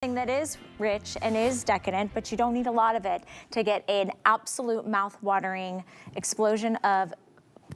That is rich and is decadent, but you don't need a lot of it to get an absolute mouth-watering explosion of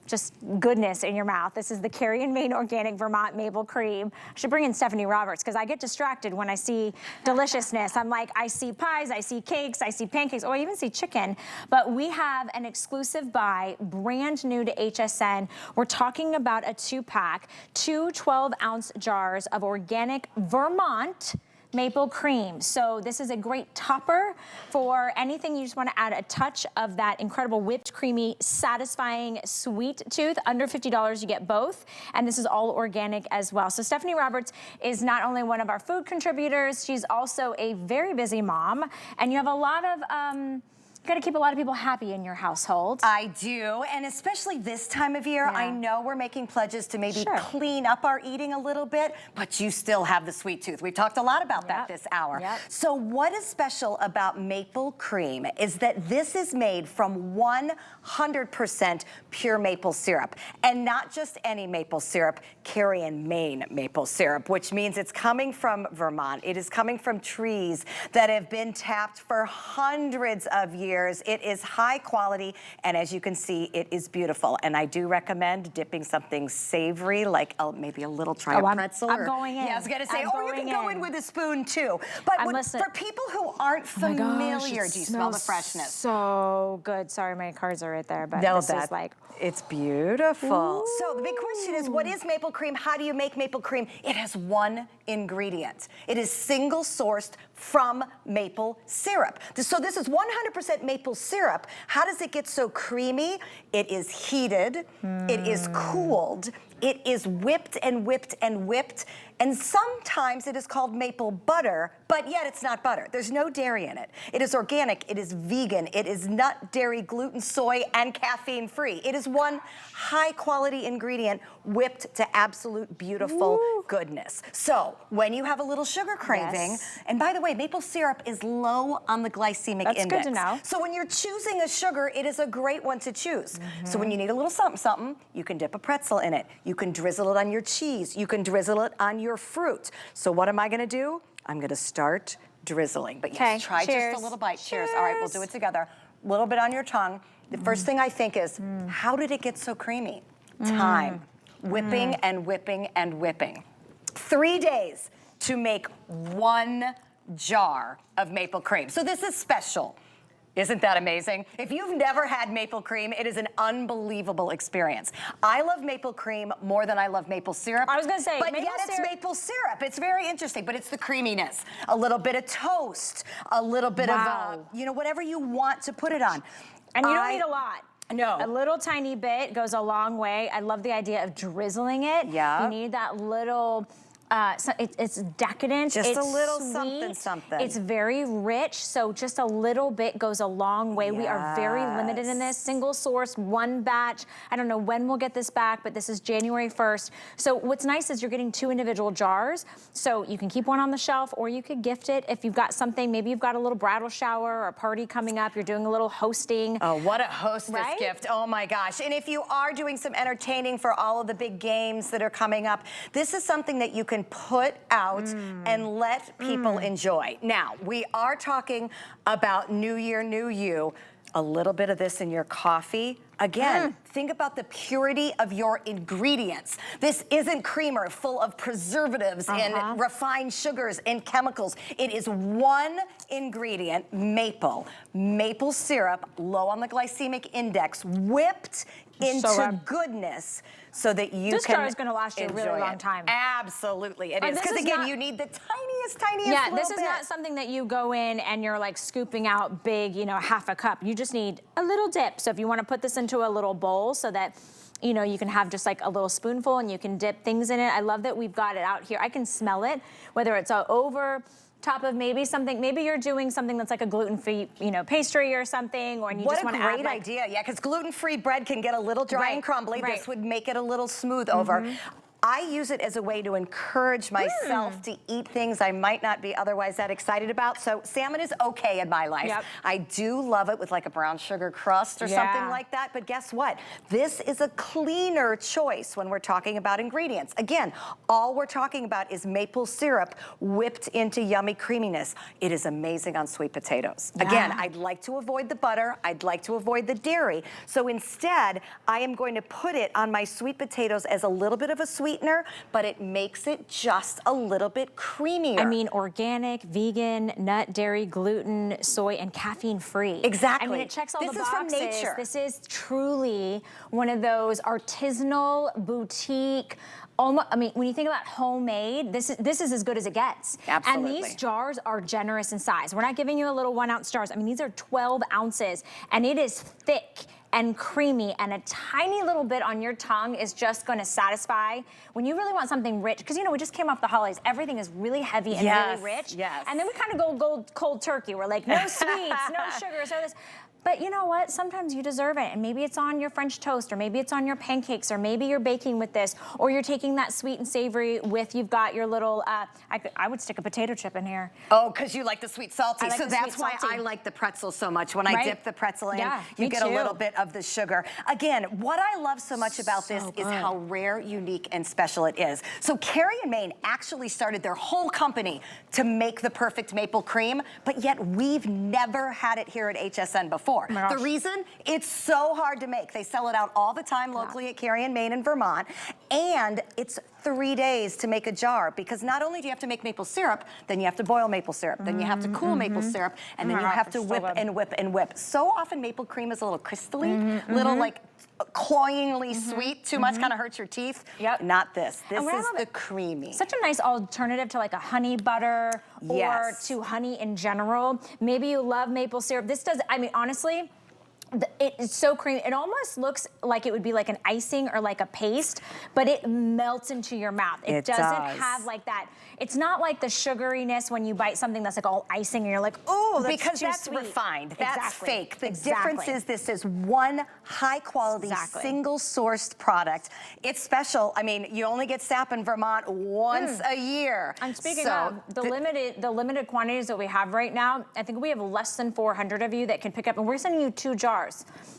just goodness in your mouth. This is the Cary and Maine Organic Vermont Maple Cream. I should bring in Stephanie Roberts because I get distracted when I see deliciousness. I'm like, I see pies, I see cakes, I see pancakes, oh, I even see chicken. But we have an exclusive buy, brand new to HSN. We're talking about a 2-pack, two 12-ounce jars of organic Vermont maple cream. So this is a great topper for anything you just want to add a touch of that incredible whipped, creamy, satisfying sweet tooth. Under $50 you get both, and this is all organic as well. So Stephanie Roberts is not only one of our food contributors, she's also a very busy mom, and you have a lot of you gotta keep a lot of people happy in your household. I do, and especially this time of year, I know we're making pledges to maybe clean up our eating a little bit, but you still have the sweet tooth. We've talked a lot about that this hour. So what is special about maple cream is that this is made from 100% pure maple syrup, and not just any maple syrup, Cary and Maine maple syrup, which means it's coming from Vermont. It is coming from trees that have been tapped for hundreds of years. It is high quality, and as you can see, it is beautiful. And I do recommend dipping something savory, like maybe a little pretzel. I'm going in. Yeah, I was gonna say, or you can go in with a spoon too. But for people who aren't familiar, do you smell the freshness? So good. Sorry, my cards are right there, but No, this is like, it's beautiful. Ooh. So the big question is, what is maple cream? How do you make maple cream? It has one ingredient. It is single sourced from maple syrup. So this is 100% maple syrup. How does it get so creamy? It is heated, it is cooled, it is whipped and whipped and whipped, and sometimes it is called maple butter, but yet it's not butter. There's no dairy in it. It is organic, it is vegan, it is nut, dairy, gluten, soy, and caffeine free. It is one high quality ingredient whipped to absolute beautiful goodness. So when you have a little sugar craving, and by the way, maple syrup is low on the glycemic index. That's good to know. So when you're choosing a sugar, it is a great one to choose. So when you need a little something, something, you can dip a pretzel in it. You can drizzle it on your cheese. You can drizzle it on your fruit. So what am I gonna do? I'm gonna start drizzling. But yes, try just a little bite. Cheers. All right, we'll do it together. A little bit on your tongue. The first thing I think is, how did it get so creamy? Time. Whipping and whipping and whipping. 3 days to make 1 jar of maple cream. So this is special. Isn't that amazing? If you've never had maple cream, it is an unbelievable experience. I love maple cream more than I love maple syrup. I was gonna say, but yet it's maple syrup. It's very interesting, but it's the creaminess. A little bit of toast, a little bit of, you know, whatever you want to put it on. And you don't need a lot. No. A little tiny bit goes a long way. I love the idea of drizzling it. You need that little, it's decadent. Just it's a little sweet. something. It's very rich, so just a little bit goes a long way. We are very limited in this. Single source, 1 batch. I don't know when we'll get this back, but this is January 1st. So what's nice is you're getting 2 individual jars, so you can keep one on the shelf, or you could gift it if you've got something. Maybe you've got a little bridal shower or a party coming up. You're doing a little hosting. Oh, what a hostess gift. Oh my gosh. And if you are doing some entertaining for all of the big games that are coming up, this is something that you can put out and let people enjoy. Now, we are talking about New Year, New You. A little bit of this in your coffee. Again, think about the purity of your ingredients. This isn't creamer full of preservatives and refined sugars and chemicals. It is 1 ingredient, maple syrup, low on the glycemic index, whipped into goodness so that you this can jar is going to last you a really long time. Absolutely, it is. Because again, you need the tiniest little this is not something that you go in and you're like scooping out big, you know, half a cup. You just need a little dip. So if you want to put this into a little bowl so that, you know, you can have just like a little spoonful and you can dip things in it. I love that we've got it out here. I can smell it, whether it's over top of maybe something, maybe you're doing something that's like a gluten-free, you know, pastry or something, or you just want to add what a great idea. Yeah, because gluten-free bread can get a little dry and crumbly. This would make it a little smooth over. I use it as a way to encourage myself to eat things I might not be otherwise that excited about. So salmon is okay in my life. Yep. I do love it with like a brown sugar crust or something like that. But guess what? This is a cleaner choice when we're talking about ingredients. Again, all we're talking about is maple syrup whipped into yummy creaminess. It is amazing on sweet potatoes. Yeah. Again, I'd like to avoid the butter. I'd like to avoid the dairy. So instead, I am going to put it on my sweet potatoes as a little bit of a sweetener, but it makes it just a little bit creamier. I mean, organic, vegan, nut, dairy, gluten, soy, and caffeine free. Exactly. I mean, it checks all the This is boxes. from nature. This is truly one of those artisanal, boutique, almost, I mean, when you think about homemade, this is as good as it gets. Absolutely. And these jars are generous in size. We're not giving you a little 1 ounce jars. I mean, these are 12 ounces, and it is thick and creamy, and a tiny little bit on your tongue is just gonna satisfy. When you really want something rich, because you know, we just came off the holidays, everything is really heavy and really rich. Yes. And then we kind of go cold turkey. We're like, no sweets, no sugar, so this. But you know what? Sometimes you deserve it. And maybe it's on your French toast, or maybe it's on your pancakes, or maybe you're baking with this, or you're taking that sweet and savory with, you've got your little, I would stick a potato chip in here. Oh, because you like the sweet salty. Like so the that's sweet why salty. I like the pretzel so much. When I dip the pretzel in, you get a little bit of the sugar. Again, what I love so much about this is how rare, unique, and special it is. So Cary and Maine actually started their whole company to make the perfect maple cream, but yet we've never had it here at HSN before. Oh my gosh. The reason, it's so hard to make. They sell it out all the time locally at Cary and Maine in Vermont, and it's 3 days to make a jar, because not only do you have to make maple syrup, then you have to boil maple syrup, then you have to cool maple syrup, and then you have to whip and whip and whip. So often maple cream is a little crystally, little like cloyingly sweet, too much kind of hurts your teeth. Not this. This is the creamy. Such a nice alternative to like a honey butter or to honey in general. Maybe you love maple syrup. This does, I mean, honestly, it is so creamy. It almost looks like it would be like an icing or like a paste, but it melts into your mouth. It doesn't have like that. It's not like the sugariness when you bite something that's like all icing and you're like, oh, that's because too that's sweet. refined. That's fake. The Exactly. difference is this is one high quality, single sourced product. It's special. I mean, you only get sap in Vermont once a year. And speaking of the limited quantities that we have right now, I think we have less than 400 of you that can pick up, and we're sending you 2 jars.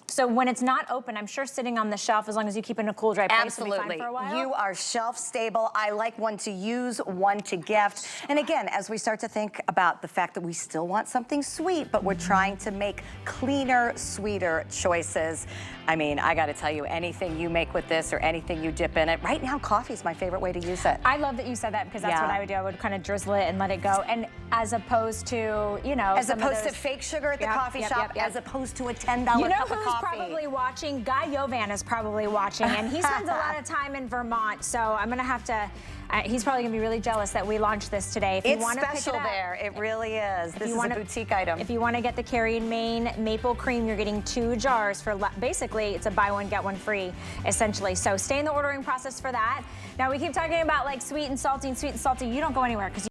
So when it's not open, I'm sure sitting on the shelf, as long as you keep it in a cool, dry place, it'll be fine for a while. You are shelf stable. I like one to use, one to gift. And again, as we start to think about the fact that we still want something sweet, but we're trying to make cleaner, sweeter choices. I mean, I got to tell you, anything you make with this or anything you dip in it, right now coffee is my favorite way to use it. I love that you said that, because that's what I would do. I would kind of drizzle it and let it go. And as opposed to, you know, as opposed to fake sugar at the coffee shop, as opposed to a $10 you know cup of who's coffee. Probably watching? Guy Yovan is probably watching, and he spends a lot of time in Vermont, so I'm gonna have to, he's probably gonna be really jealous that we launched this today. If It's you special there, it really is. This is a boutique item. If you wanna get the Cary and Maine maple cream, you're getting 2 jars for, basically, it's a buy one, get one free, essentially. So stay in the ordering process for that. Now we keep talking about like sweet and salty, you don't go anywhere, because